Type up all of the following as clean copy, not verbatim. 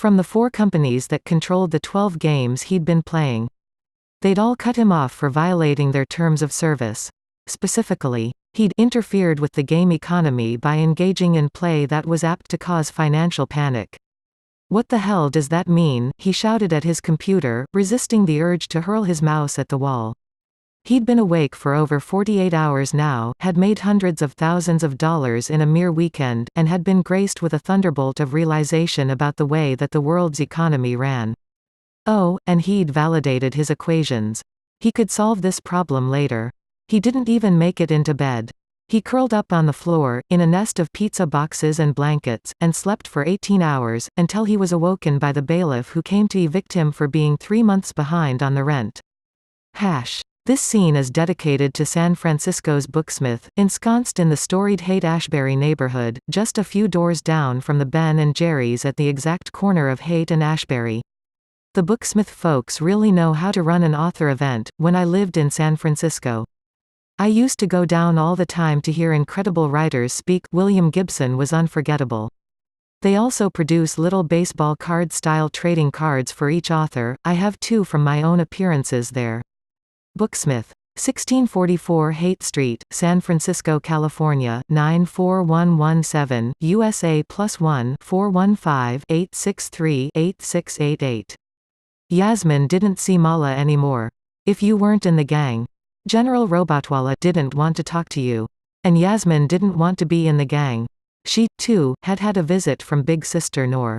from the 4 companies that controlled the 12 games he'd been playing. They'd all cut him off for violating their terms of service. Specifically, he'd interfered with the game economy by engaging in play that was apt to cause financial panic. "What the hell does that mean?" he shouted at his computer, resisting the urge to hurl his mouse at the wall. He'd been awake for over 48 hours now, had made hundreds of thousands of dollars in a mere weekend, and had been graced with a thunderbolt of realization about the way that the world's economy ran. Oh, and he'd validated his equations. He could solve this problem later. He didn't even make it into bed. He curled up on the floor, in a nest of pizza boxes and blankets, and slept for 18 hours, until he was awoken by the bailiff who came to evict him for being 3 months behind on the rent. This scene is dedicated to San Francisco's Booksmith, ensconced in the storied Haight-Ashbury neighborhood, just a few doors down from the Ben & Jerry's at the exact corner of Haight and Ashbury. The Booksmith folks really know how to run an author event. When I lived in San Francisco, I used to go down all the time to hear incredible writers speak. William Gibson was unforgettable. They also produce little baseball card-style trading cards for each author. I have 2 from my own appearances there. Booksmith. 1644 Haight Street, San Francisco, California, 94117, USA +1 415-863-8688. Yasmin didn't see Mala anymore. If you weren't in the gang, General Robatwala didn't want to talk to you. And Yasmin didn't want to be in the gang. She, too, had had a visit from Big Sister Noor.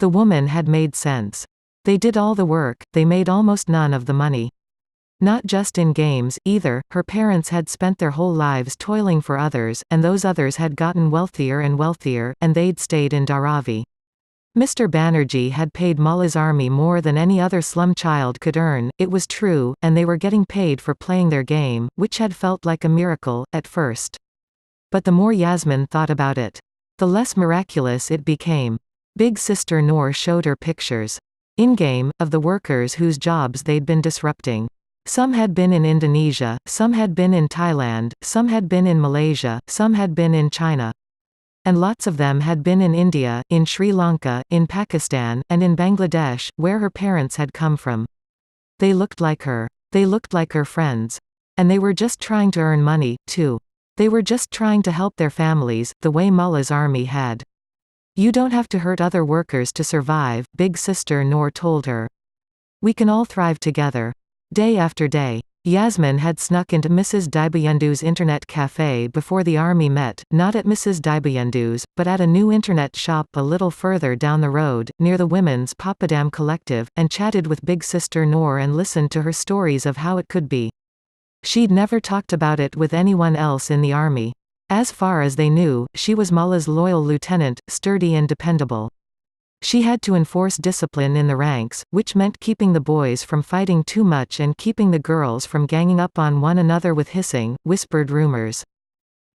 The woman had made sense. They did all the work, they made almost none of the money. Not just in games, either. Her parents had spent their whole lives toiling for others, and those others had gotten wealthier and wealthier, and they'd stayed in Dharavi. Mr. Banerjee had paid Mala's army more than any other slum child could earn, it was true, and they were getting paid for playing their game, which had felt like a miracle, at first. But the more Yasmin thought about it, the less miraculous it became. Big Sister Noor showed her pictures. In-game, of the workers whose jobs they'd been disrupting. Some had been in Indonesia, some had been in Thailand, some had been in Malaysia, some had been in China. And lots of them had been in India, in Sri Lanka, in Pakistan, and in Bangladesh, where her parents had come from. They looked like her. They looked like her friends. And they were just trying to earn money, too. They were just trying to help their families, the way Mala's army had. You don't have to hurt other workers to survive, Big Sister Noor told her. We can all thrive together. Day after day, Yasmin had snuck into Mrs. Dibayendu's internet cafe before the army met, not at Mrs. Dibayendu's, but at a new internet shop a little further down the road, near the Women's Papadam Collective, and chatted with Big Sister Noor and listened to her stories of how it could be. She'd never talked about it with anyone else in the army. As far as they knew, she was Mala's loyal lieutenant, sturdy and dependable. She had to enforce discipline in the ranks, which meant keeping the boys from fighting too much and keeping the girls from ganging up on one another with hissing, whispered rumors.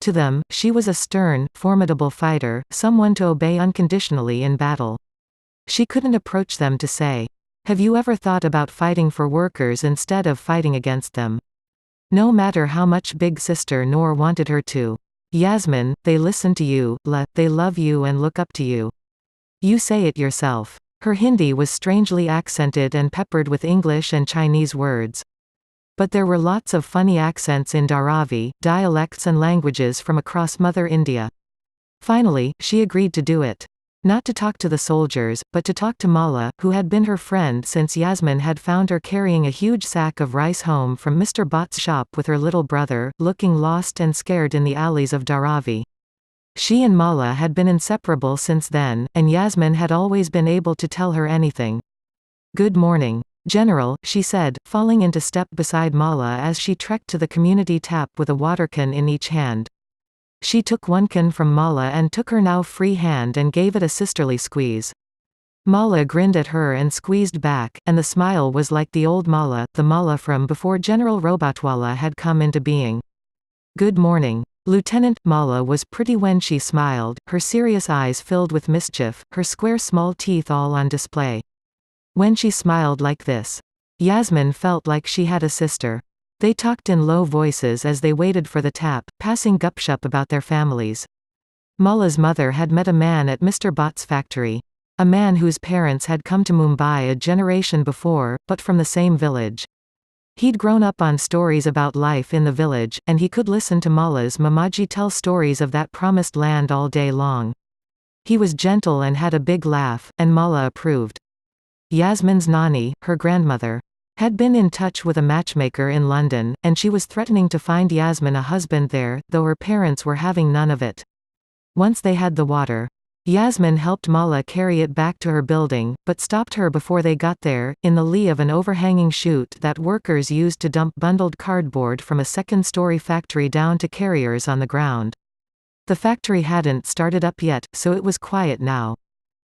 To them, she was a stern, formidable fighter, someone to obey unconditionally in battle. She couldn't approach them to say, "Have you ever thought about fighting for workers instead of fighting against them?" No matter how much Big Sister Noor wanted her to. Yasmin, they listen to you, they love you and look up to you. You say it yourself. Her Hindi was strangely accented and peppered with English and Chinese words. But there were lots of funny accents in Dharavi, dialects and languages from across Mother India. Finally, she agreed to do it. Not to talk to the soldiers, but to talk to Mala, who had been her friend since Yasmin had found her carrying a huge sack of rice home from Mr. Bhatt's shop with her little brother, looking lost and scared in the alleys of Dharavi. She and Mala had been inseparable since then, and Yasmin had always been able to tell her anything. "Good morning, General," she said, falling into step beside Mala as she trekked to the community tap with a water can in each hand. She took one can from Mala and took her now free hand and gave it a sisterly squeeze. Mala grinned at her and squeezed back, and the smile was like the old Mala, the Mala from before General Robatwala had come into being. "Good morning, Lieutenant." Mala was pretty when she smiled, her serious eyes filled with mischief, her square small teeth all on display. When she smiled like this, Yasmin felt like she had a sister. They talked in low voices as they waited for the tap, passing gupshup about their families. Mala's mother had met a man at Mr. Bhatt's factory. A man whose parents had come to Mumbai a generation before, but from the same village. He'd grown up on stories about life in the village, and he could listen to Mala's Mamaji tell stories of that promised land all day long. He was gentle and had a big laugh, and Mala approved. Yasmin's Nani, her grandmother, had been in touch with a matchmaker in London, and she was threatening to find Yasmin a husband there, though her parents were having none of it. Once they had the water, Yasmin helped Mala carry it back to her building, but stopped her before they got there, in the lee of an overhanging chute that workers used to dump bundled cardboard from a second-story factory down to carriers on the ground. The factory hadn't started up yet, so it was quiet now.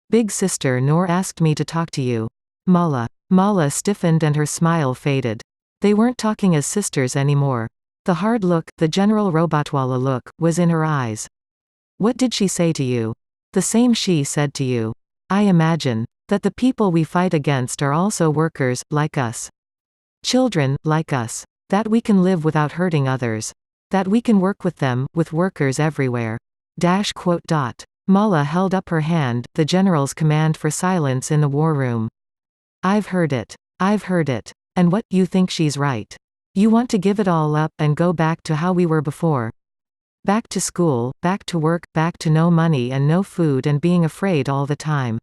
"Big sister Noor asked me to talk to you." Mala stiffened and her smile faded. They weren't talking as sisters anymore. The hard look, the General Robotwala look, was in her eyes. "What did she say to you?" "The same she said to you. I imagine that the people we fight against are also workers, like us. Children, like us. That we can live without hurting others. That we can work with them, with workers everywhere." Mala held up her hand, the general's command for silence in the war room. I've heard it. And what, you think she's right? You want to give it all up and go back to how we were before? Back to school, back to work, back to no money and no food and being afraid all the time.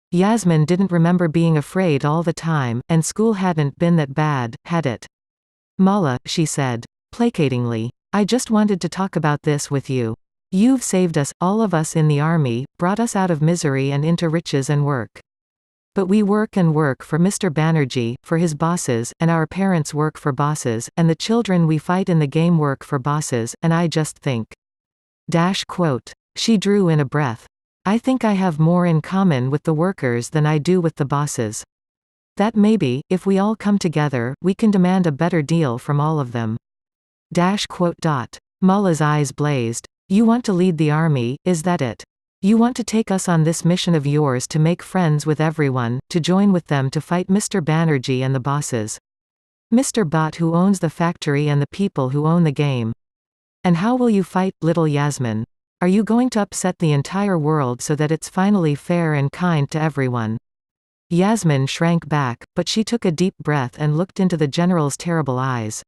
Yasmin didn't remember being afraid all the time, and school hadn't been that bad, had it? "Mala," she said, placatingly, "I just wanted to talk about this with you. You've saved us, all of us in the army, brought us out of misery and into riches and work. But we work and work for Mr. Banerjee, for his bosses, and our parents work for bosses, and the children we fight in the game work for bosses, and I just think." She drew in a breath. "I think I have more in common with the workers than I do with the bosses. That maybe, if we all come together, we can demand a better deal from all of them." Mala's eyes blazed. "You want to lead the army, is that it? You want to take us on this mission of yours to make friends with everyone, to join with them to fight Mr. Banerjee and the bosses? Mr. Bhatt who owns the factory and the people who own the game? And how will you fight, little Yasmin? Are you going to upset the entire world so that it's finally fair and kind to everyone?" Yasmin shrank back, but she took a deep breath and looked into the general's terrible eyes.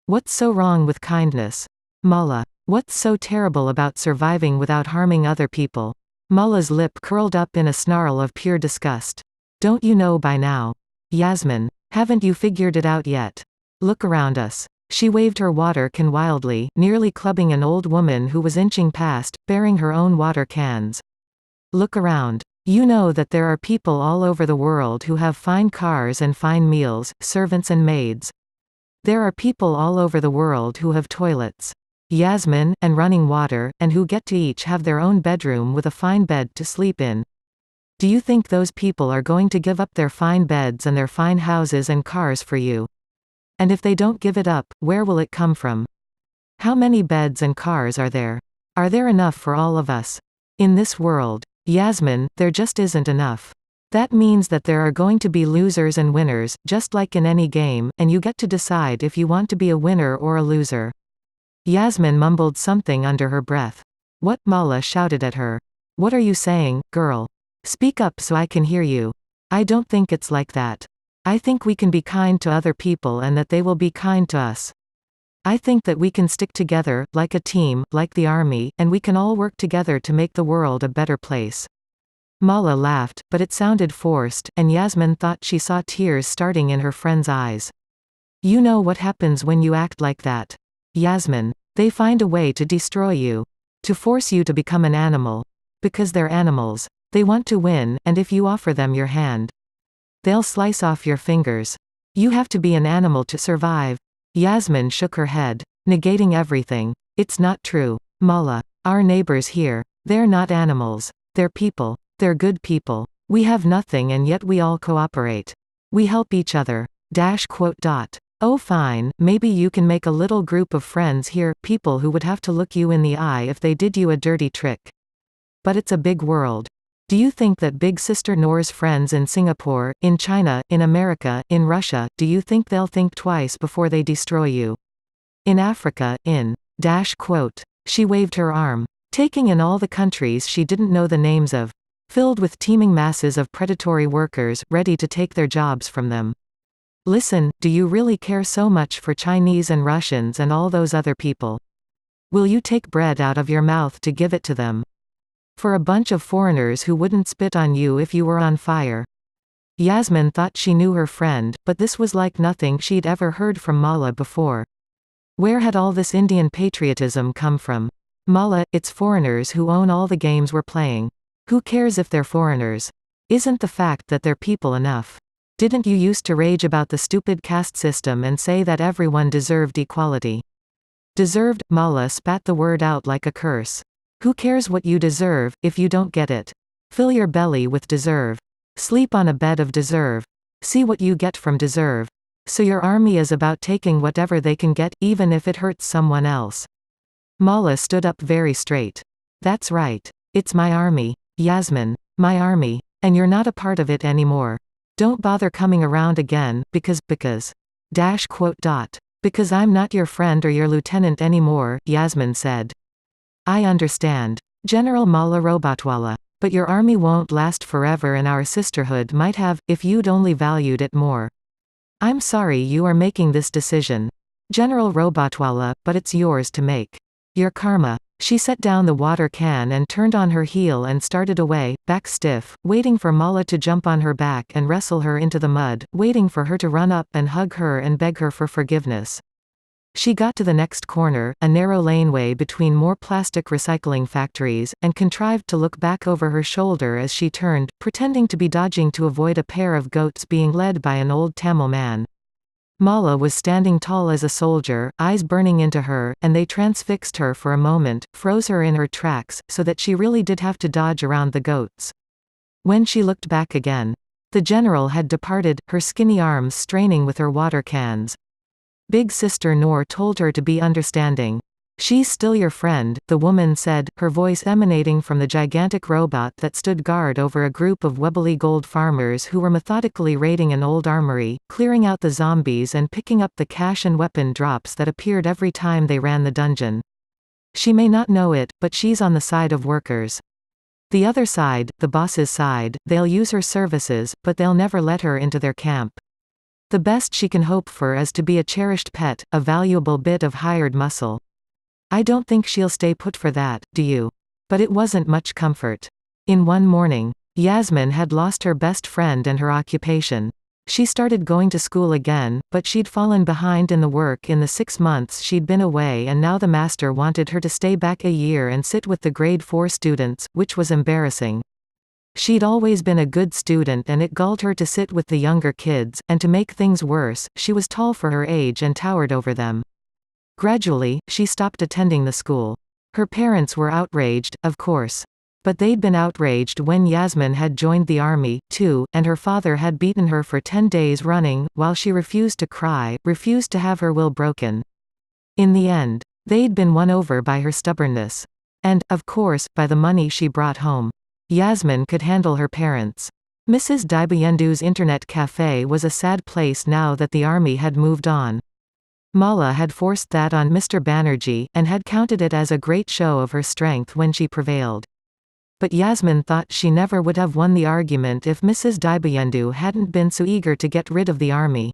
"What's so wrong with kindness? Mala, what's so terrible about surviving without harming other people?" Mala's lip curled up in a snarl of pure disgust. "Don't you know by now? Yasmin, haven't you figured it out yet? Look around us." She waved her water can wildly, nearly clubbing an old woman who was inching past, bearing her own water cans. "Look around. You know that there are people all over the world who have fine cars and fine meals, servants and maids. There are people all over the world who have toilets, Yasmin, and running water, and who get to each have their own bedroom with a fine bed to sleep in. Do you think those people are going to give up their fine beds and their fine houses and cars for you? And if they don't give it up, where will it come from? How many beds and cars are there? Are there enough for all of us? In this world, Yasmin, there just isn't enough. That means that there are going to be losers and winners, just like in any game, and you get to decide if you want to be a winner or a loser." Yasmin mumbled something under her breath. "What?" Mala shouted at her. "What are you saying, girl? Speak up so I can hear you. I don't think it's like that. I think we can be kind to other people and that they will be kind to us. I think that we can stick together, like a team, like the army, and we can all work together to make the world a better place." Mala laughed, but it sounded forced, and Yasmin thought she saw tears starting in her friend's eyes. "You know what happens when you act like that, Yasmin. They find a way to destroy you. To force you to become an animal. Because they're animals. They want to win, and if you offer them your hand, they'll slice off your fingers. You have to be an animal to survive." Yasmin shook her head, negating everything. "It's not true, Mala. Our neighbors here, they're not animals. They're people. They're good people. We have nothing and yet we all cooperate. We help each other. Oh fine, maybe you can make a little group of friends here, people who would have to look you in the eye if they did you a dirty trick. But it's a big world. Do you think that Big Sister Noor's friends in Singapore, in China, in America, in Russia, do you think they'll think twice before they destroy you? In Africa, in She waved her arm, taking in all the countries she didn't know the names of. filled with teeming masses of predatory workers, ready to take their jobs from them. Listen, do you really care so much for Chinese and Russians and all those other people? Will you take bread out of your mouth to give it to them? For a bunch of foreigners who wouldn't spit on you if you were on fire. Yasmin thought she knew her friend, but this was like nothing she'd ever heard from Mala before. Where had all this Indian patriotism come from? Mala, it's foreigners who own all the games we're playing. Who cares if they're foreigners? Isn't the fact that they're people enough? Didn't you used to rage about the stupid caste system and say that everyone deserved equality? Deserved? Mala spat the word out like a curse. Who cares what you deserve, if you don't get it? Fill your belly with deserve. Sleep on a bed of deserve. See what you get from deserve. So your army is about taking whatever they can get, even if it hurts someone else. Mala stood up very straight. That's right. It's my army, Yasmin. My army. And you're not a part of it anymore. Don't bother coming around again, because I'm not your friend or your lieutenant anymore, Yasmin said. I understand. General Mala Robatwala. But your army won't last forever and our sisterhood might have, if you'd only valued it more. I'm sorry you are making this decision, General Robatwala, but it's yours to make. Your karma. She set down the water can and turned on her heel and started away, back stiff, waiting for Mala to jump on her back and wrestle her into the mud, waiting for her to run up and hug her and beg her for forgiveness. She got to the next corner, a narrow laneway between more plastic recycling factories, and contrived to look back over her shoulder as she turned, pretending to be dodging to avoid a pair of goats being led by an old Tamil man. Mala was standing tall as a soldier, eyes burning into her, and they transfixed her for a moment, froze her in her tracks, so that she really did have to dodge around the goats. When she looked back again, the general had departed, her skinny arms straining with her water cans. Big Sister Noor told her to be understanding. She's still your friend, the woman said, her voice emanating from the gigantic robot that stood guard over a group of Webbly gold farmers who were methodically raiding an old armory, clearing out the zombies and picking up the cash and weapon drops that appeared every time they ran the dungeon. She may not know it, but she's on the side of workers. The other side, the boss's side, they'll use her services, but they'll never let her into their camp. The best she can hope for is to be a cherished pet, a valuable bit of hired muscle. I don't think she'll stay put for that, do you? But it wasn't much comfort. In one morning, Yasmin had lost her best friend and her occupation. She started going to school again, but she'd fallen behind in the work in the 6 months she'd been away, and now the master wanted her to stay back a year and sit with the grade 4 students, which was embarrassing. She'd always been a good student and it galled her to sit with the younger kids, and to make things worse, she was tall for her age and towered over them. Gradually, she stopped attending the school. Her parents were outraged, of course. But they'd been outraged when Yasmin had joined the army, too, and her father had beaten her for 10 days running, while she refused to cry, refused to have her will broken. In the end, they'd been won over by her stubbornness. And, of course, by the money she brought home. Yasmin could handle her parents. Mrs. Dibayendu's internet cafe was a sad place now that the army had moved on. Mala had forced that on Mr. Banerjee, and had counted it as a great show of her strength when she prevailed. But Yasmin thought she never would have won the argument if Mrs. Dibayendu hadn't been so eager to get rid of the army.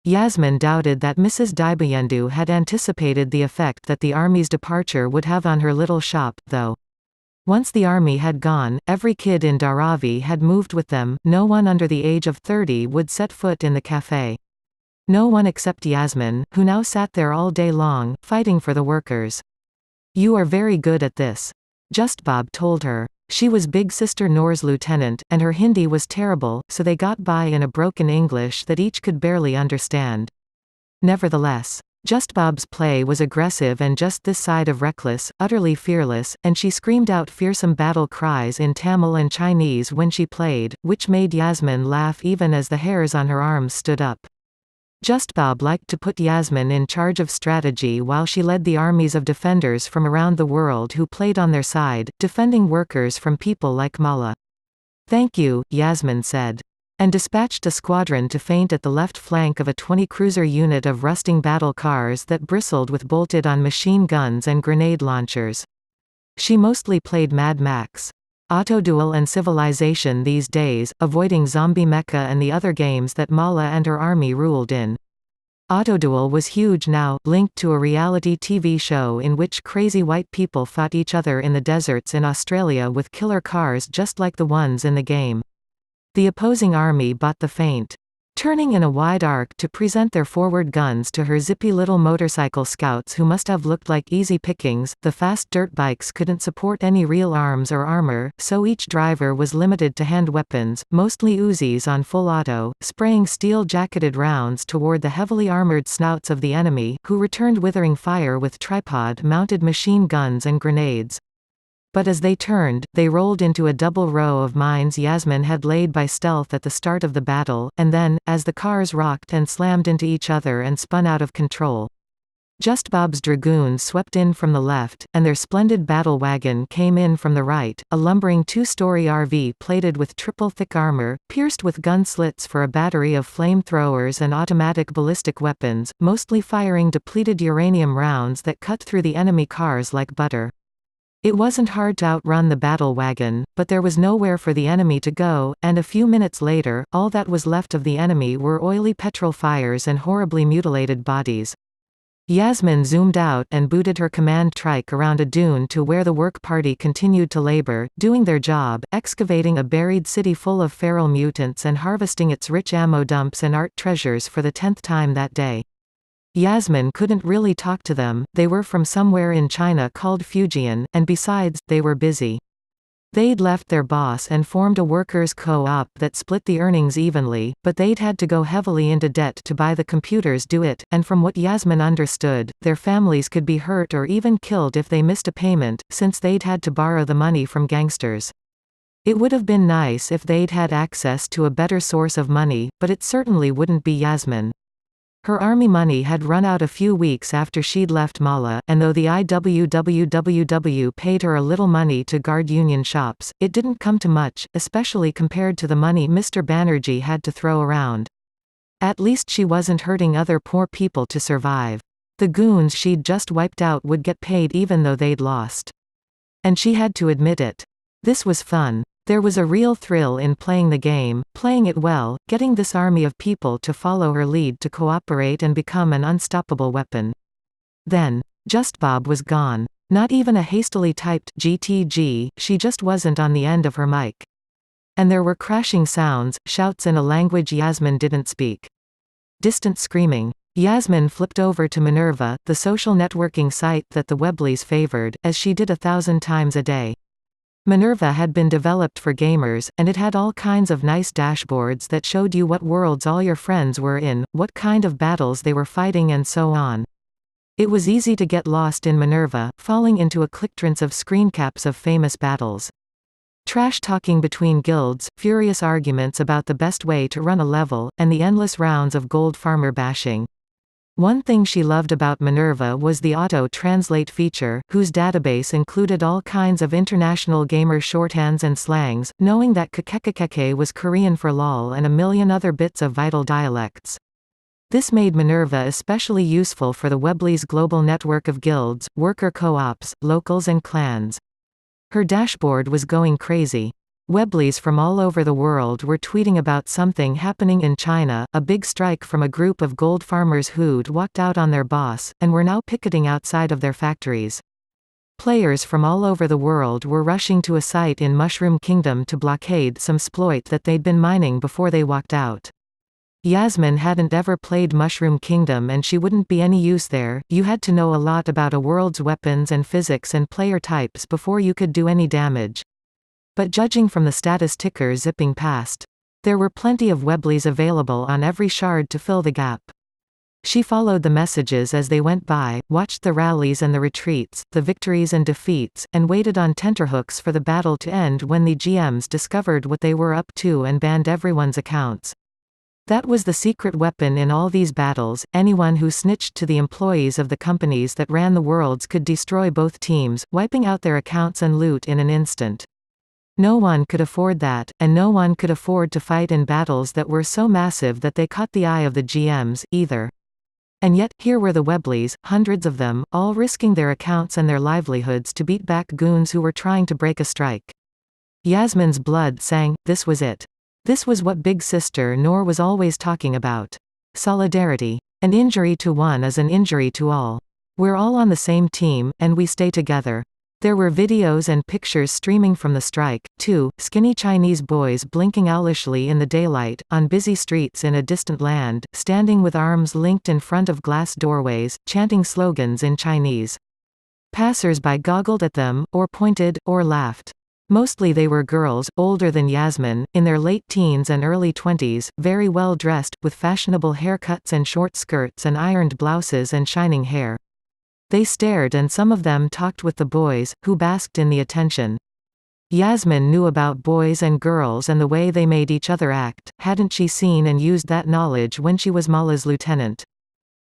Yasmin doubted that Mrs. Dibayendu had anticipated the effect that the army's departure would have on her little shop, though. Once the army had gone, every kid in Dharavi had moved with them, no one under the age of 30 would set foot in the cafe. No one except Yasmin, who now sat there all day long, fighting for the workers. You are very good at this, Justbab told her. She was Big Sister Noor's lieutenant, and her Hindi was terrible, so they got by in a broken English that each could barely understand. Nevertheless, Justbab's play was aggressive and just this side of reckless, utterly fearless, and she screamed out fearsome battle cries in Tamil and Chinese when she played, which made Yasmin laugh even as the hairs on her arms stood up. Justbab liked to put Yasmin in charge of strategy while she led the armies of defenders from around the world who played on their side, defending workers from people like Mala. Thank you, Yasmin said. And dispatched a squadron to feint at the left flank of a 20-cruiser unit of rusting battle cars that bristled with bolted-on machine guns and grenade launchers. She mostly played Mad Max. Autoduel and Civilization these days, avoiding Zombie Mecha and the other games that Mala and her army ruled in. Autoduel was huge now, linked to a reality TV show in which crazy white people fought each other in the deserts in Australia with killer cars just like the ones in the game. The opposing army bought the feint, turning in a wide arc to present their forward guns to her zippy little motorcycle scouts who must have looked like easy pickings. The fast dirt bikes couldn't support any real arms or armor, so each driver was limited to hand weapons, mostly Uzis on full auto, spraying steel-jacketed rounds toward the heavily armored snouts of the enemy, who returned withering fire with tripod-mounted machine guns and grenades. But as they turned, they rolled into a double row of mines Yasmin had laid by stealth at the start of the battle, and then, as the cars rocked and slammed into each other and spun out of control, Just Bob's dragoons swept in from the left, and their splendid battle wagon came in from the right, a lumbering two-story RV plated with triple-thick armor, pierced with gun slits for a battery of flamethrowers and automatic ballistic weapons, mostly firing depleted uranium rounds that cut through the enemy cars like butter. It wasn't hard to outrun the battle wagon, but there was nowhere for the enemy to go, and a few minutes later, all that was left of the enemy were oily petrol fires and horribly mutilated bodies. Yasmin zoomed out and booted her command trike around a dune to where the work party continued to labor, doing their job, excavating a buried city full of feral mutants and harvesting its rich ammo dumps and art treasures for the 10th time that day. Yasmin couldn't really talk to them, they were from somewhere in China called Fujian, and besides, they were busy. They'd left their boss and formed a workers' co-op that split the earnings evenly, but they'd had to go heavily into debt to buy the computers do it, and from what Yasmin understood, their families could be hurt or even killed if they missed a payment, since they'd had to borrow the money from gangsters. It would have been nice if they'd had access to a better source of money, but it certainly wouldn't be Yasmin. Her army money had run out a few weeks after she'd left Mala, and though the IWWWW paid her a little money to guard union shops, it didn't come to much, especially compared to the money Mr. Banerjee had to throw around. At least she wasn't hurting other poor people to survive. The goons she'd just wiped out would get paid even though they'd lost. And she had to admit it. This was fun. There was a real thrill in playing the game, playing it well, getting this army of people to follow her lead to cooperate and become an unstoppable weapon. Then, Just Bob was gone. Not even a hastily typed GTG, she just wasn't on the end of her mic. And there were crashing sounds, shouts in a language Yasmin didn't speak. Distant screaming. Yasmin flipped over to Minerva, the social networking site that the Webleys favored, as she did 1,000 times a day. Minerva had been developed for gamers, and it had all kinds of nice dashboards that showed you what worlds all your friends were in, what kind of battles they were fighting and so on. It was easy to get lost in Minerva, falling into a clicktrance of screencaps of famous battles. Trash talking between guilds, furious arguments about the best way to run a level, and the endless rounds of gold farmer bashing. One thing she loved about Minerva was the auto-translate feature, whose database included all kinds of international gamer shorthands and slangs, knowing that kekekekeke was Korean for lol and a million other bits of vital dialects. This made Minerva especially useful for the Webleys' global network of guilds, worker co-ops, locals and clans. Her dashboard was going crazy. Webleys from all over the world were tweeting about something happening in China, a big strike from a group of gold farmers who'd walked out on their boss, and were now picketing outside of their factories. Players from all over the world were rushing to a site in Mushroom Kingdom to blockade some exploit that they'd been mining before they walked out. Yasmin hadn't ever played Mushroom Kingdom and she wouldn't be any use there. You had to know a lot about a world's weapons and physics and player types before you could do any damage. But judging from the status ticker zipping past, there were plenty of Webleys available on every shard to fill the gap. She followed the messages as they went by, watched the rallies and the retreats, the victories and defeats, and waited on tenterhooks for the battle to end when the GMs discovered what they were up to and banned everyone's accounts. That was the secret weapon in all these battles. Anyone who snitched to the employees of the companies that ran the worlds could destroy both teams, wiping out their accounts and loot in an instant. No one could afford that, and no one could afford to fight in battles that were so massive that they caught the eye of the GMs, either. And yet, here were the Webleys, hundreds of them, all risking their accounts and their livelihoods to beat back goons who were trying to break a strike. Yasmin's blood sang, this was it. This was what Big Sister Noor was always talking about. Solidarity. An injury to one is an injury to all. We're all on the same team, and we stay together. There were videos and pictures streaming from the strike, too, skinny Chinese boys blinking owlishly in the daylight, on busy streets in a distant land, standing with arms linked in front of glass doorways, chanting slogans in Chinese. Passers-by goggled at them, or pointed, or laughed. Mostly they were girls, older than Yasmin, in their late teens and early 20s, very well dressed, with fashionable haircuts and short skirts and ironed blouses and shining hair. They stared and some of them talked with the boys, who basked in the attention. Yasmin knew about boys and girls and the way they made each other act, hadn't she seen and used that knowledge when she was Mala's lieutenant?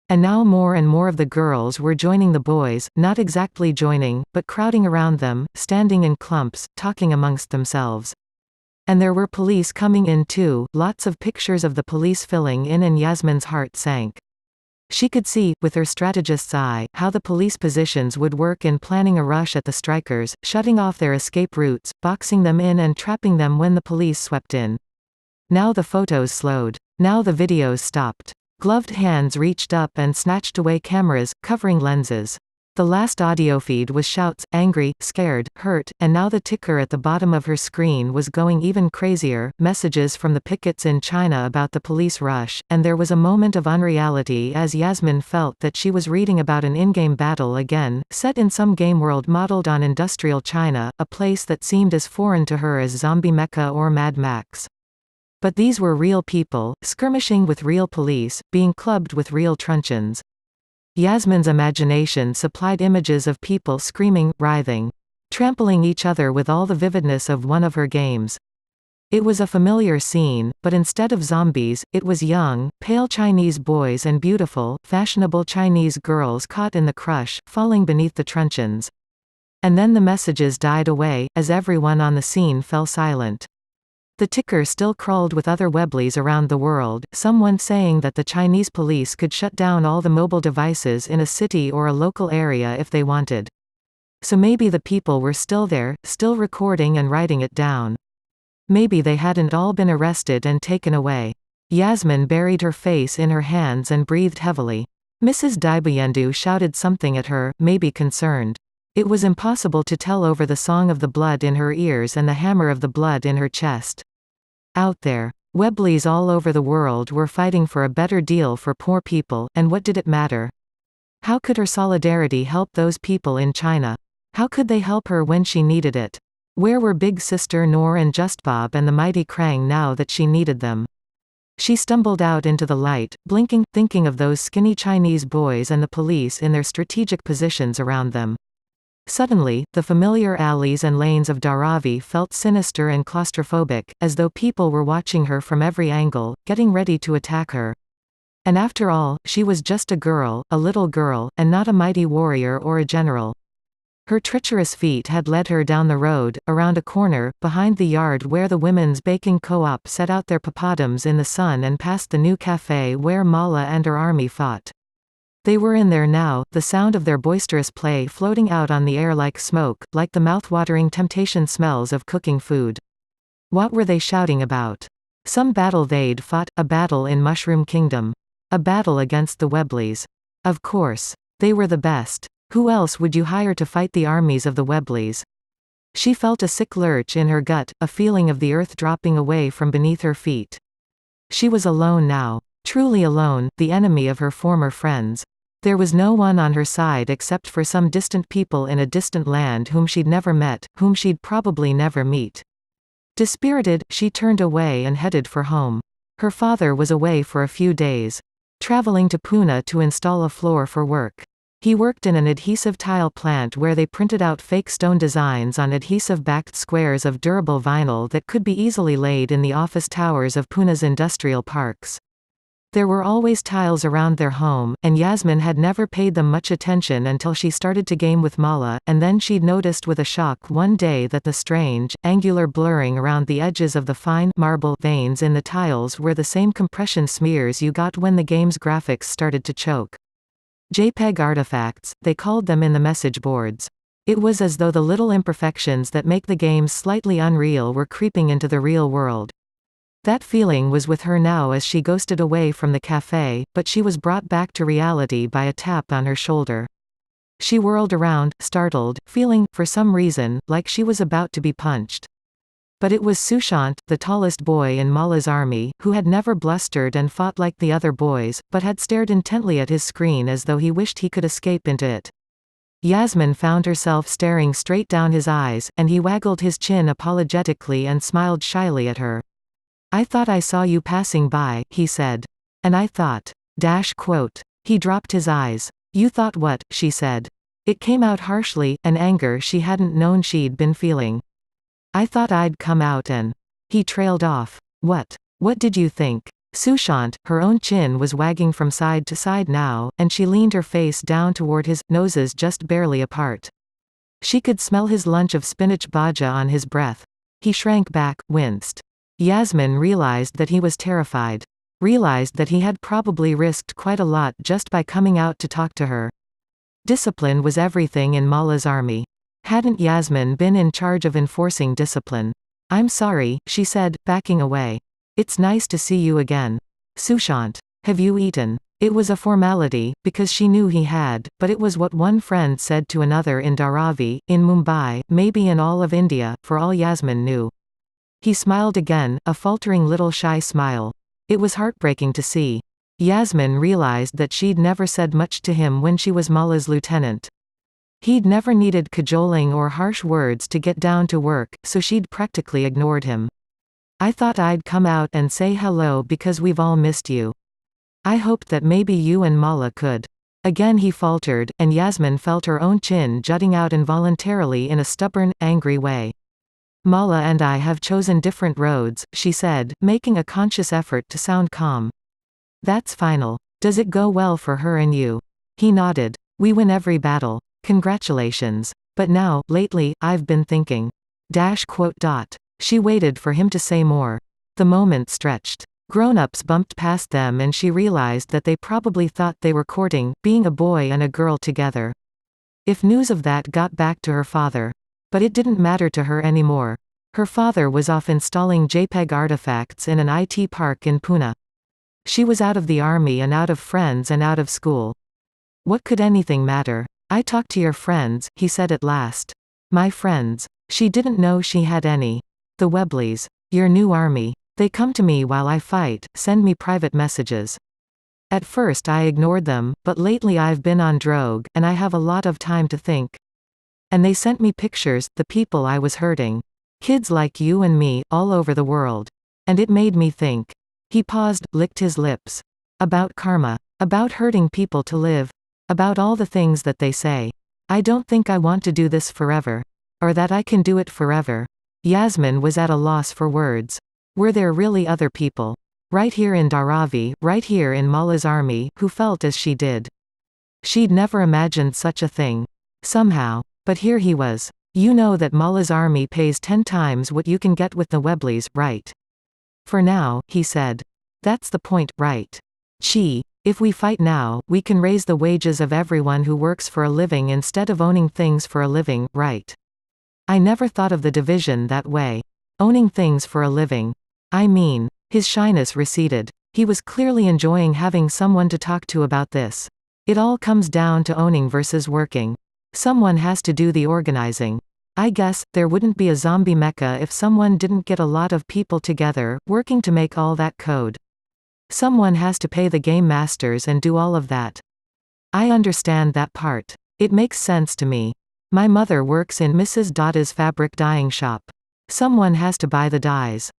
And now more and more of the girls were joining the boys, not exactly joining, but crowding around them, standing in clumps, talking amongst themselves. And there were police coming in too, lots of pictures of the police filling in, and Yasmin's heart sank. She could see, with her strategist's eye, how the police positions would work in planning a rush at the strikers, shutting off their escape routes, boxing them in and trapping them when the police swept in. Now the photos slowed. Now the videos stopped. Gloved hands reached up and snatched away cameras, covering lenses. The last audio feed was shouts, angry, scared, hurt, and now the ticker at the bottom of her screen was going even crazier, messages from the pickets in China about the police rush, and there was a moment of unreality as Yasmin felt that she was reading about an in-game battle again, set in some game world modeled on industrial China, a place that seemed as foreign to her as Zombie Mecca or Mad Max. But these were real people, skirmishing with real police, being clubbed with real truncheons. Yasmin's imagination supplied images of people screaming, writhing, trampling each other with all the vividness of one of her games. It was a familiar scene, but instead of zombies, it was young, pale Chinese boys and beautiful, fashionable Chinese girls caught in the crush, falling beneath the truncheons. And then the messages died away, as everyone on the scene fell silent. The ticker still crawled with other Webleys around the world, someone saying that the Chinese police could shut down all the mobile devices in a city or a local area if they wanted. So maybe the people were still there, still recording and writing it down. Maybe they hadn't all been arrested and taken away. Yasmin buried her face in her hands and breathed heavily. Mrs. Daibuyendu shouted something at her, maybe concerned. It was impossible to tell over the song of the blood in her ears and the hammer of the blood in her chest. Out there, Webleys all over the world were fighting for a better deal for poor people, and what did it matter? How could her solidarity help those people in China? How could they help her when she needed it? Where were Big Sister Noor and Just Bob and the mighty Krang now that she needed them? She stumbled out into the light, blinking, thinking of those skinny Chinese boys and the police in their strategic positions around them. Suddenly, the familiar alleys and lanes of Dharavi felt sinister and claustrophobic, as though people were watching her from every angle, getting ready to attack her. And after all, she was just a girl, a little girl, and not a mighty warrior or a general. Her treacherous feet had led her down the road, around a corner, behind the yard where the women's baking co-op set out their papadums in the sun, and past the new cafe where Mala and her army fought. They were in there now, the sound of their boisterous play floating out on the air like smoke, like the mouth-watering temptation smells of cooking food. What were they shouting about? Some battle they'd fought, a battle in Mushroom Kingdom. A battle against the Webleys. Of course. They were the best. Who else would you hire to fight the armies of the Webleys? She felt a sick lurch in her gut, a feeling of the earth dropping away from beneath her feet. She was alone now. Truly alone, the enemy of her former friends. There was no one on her side except for some distant people in a distant land whom she'd never met, whom she'd probably never meet. Dispirited, she turned away and headed for home. Her father was away for a few days. Traveling to Pune to install a floor for work. He worked in an adhesive tile plant where they printed out fake stone designs on adhesive-backed squares of durable vinyl that could be easily laid in the office towers of Pune's industrial parks. There were always tiles around their home, and Yasmin had never paid them much attention until she started to game with Mala, and then she'd noticed with a shock one day that the strange, angular blurring around the edges of the fine, marble veins in the tiles were the same compression smears you got when the game's graphics started to choke. JPEG artifacts, they called them in the message boards. It was as though the little imperfections that make the games slightly unreal were creeping into the real world. That feeling was with her now as she ghosted away from the cafe, but she was brought back to reality by a tap on her shoulder. She whirled around, startled, feeling, for some reason, like she was about to be punched. But it was Sushant, the tallest boy in Mala's army, who had never blustered and fought like the other boys, but had stared intently at his screen as though he wished he could escape into it. Yasmin found herself staring straight down his eyes, and he waggled his chin apologetically and smiled shyly at her. "I thought I saw you passing by," he said. "And I thought. Quote. He dropped his eyes. "You thought what?" she said. It came out harshly, an anger she hadn't known she'd been feeling. "I thought I'd come out and." He trailed off. "What? What did you think?" Sushant, her own chin was wagging from side to side now, and she leaned her face down toward his, noses just barely apart. She could smell his lunch of spinach bhaja on his breath. He shrank back, winced. Yasmin realized that he was terrified. Realized that he had probably risked quite a lot just by coming out to talk to her. Discipline was everything in Mala's army. Hadn't Yasmin been in charge of enforcing discipline? "I'm sorry," she said, backing away. "It's nice to see you again. Sushant. Have you eaten?" It was a formality, because she knew he had, but it was what one friend said to another in Dharavi, in Mumbai, maybe in all of India, for all Yasmin knew. He smiled again, a faltering little shy smile. It was heartbreaking to see. Yasmin realized that she'd never said much to him when she was Mala's lieutenant. He'd never needed cajoling or harsh words to get down to work, so she'd practically ignored him. "I thought I'd come out and say hello because we've all missed you. I hoped that maybe you and Mala could." Again he faltered, and Yasmin felt her own chin jutting out involuntarily in a stubborn, angry way. "Mala and I have chosen different roads," she said, making a conscious effort to sound calm. "That's final. Does it go well for her and you?" He nodded. "We win every battle. Congratulations. But now, lately, I've been thinking. Quote. She waited for him to say more. The moment stretched. Grown-ups bumped past them and she realized that they probably thought they were courting, being a boy and a girl together. If news of that got back to her father. But it didn't matter to her anymore. Her father was off installing JPEG artifacts in an IT park in Pune. She was out of the army and out of friends and out of school. What could anything matter? "I talked to your friends," he said at last. "My friends." She didn't know she had any. "The Webleys. Your new army. They come to me while I fight, send me private messages. At first I ignored them, but lately I've been on drogue, and I have a lot of time to think. And they sent me pictures, the people I was hurting. Kids like you and me, all over the world. And it made me think." He paused, licked his lips. "About karma. About hurting people to live. About all the things that they say. I don't think I want to do this forever. Or that I can do it forever." Yasmin was at a loss for words. Were there really other people? Right here in Dharavi, right here in Mala's army, who felt as she did? She'd never imagined such a thing. Somehow. But here he was. "You know that Mala's army pays 10 times what you can get with the Webleys, right?" "For now," he said. "That's the point, right? If we fight now, we can raise the wages of everyone who works for a living instead of owning things for a living, right? I never thought of the division that way. Owning things for a living. I mean." His shyness receded. He was clearly enjoying having someone to talk to about this. It all comes down to owning versus working. Someone has to do the organizing. I guess, there wouldn't be a zombie mecha if someone didn't get a lot of people together, working to make all that code. Someone has to pay the game masters and do all of that. I understand that part. It makes sense to me. My mother works in Mrs. Dada's fabric dyeing shop. Someone has to buy the dyes.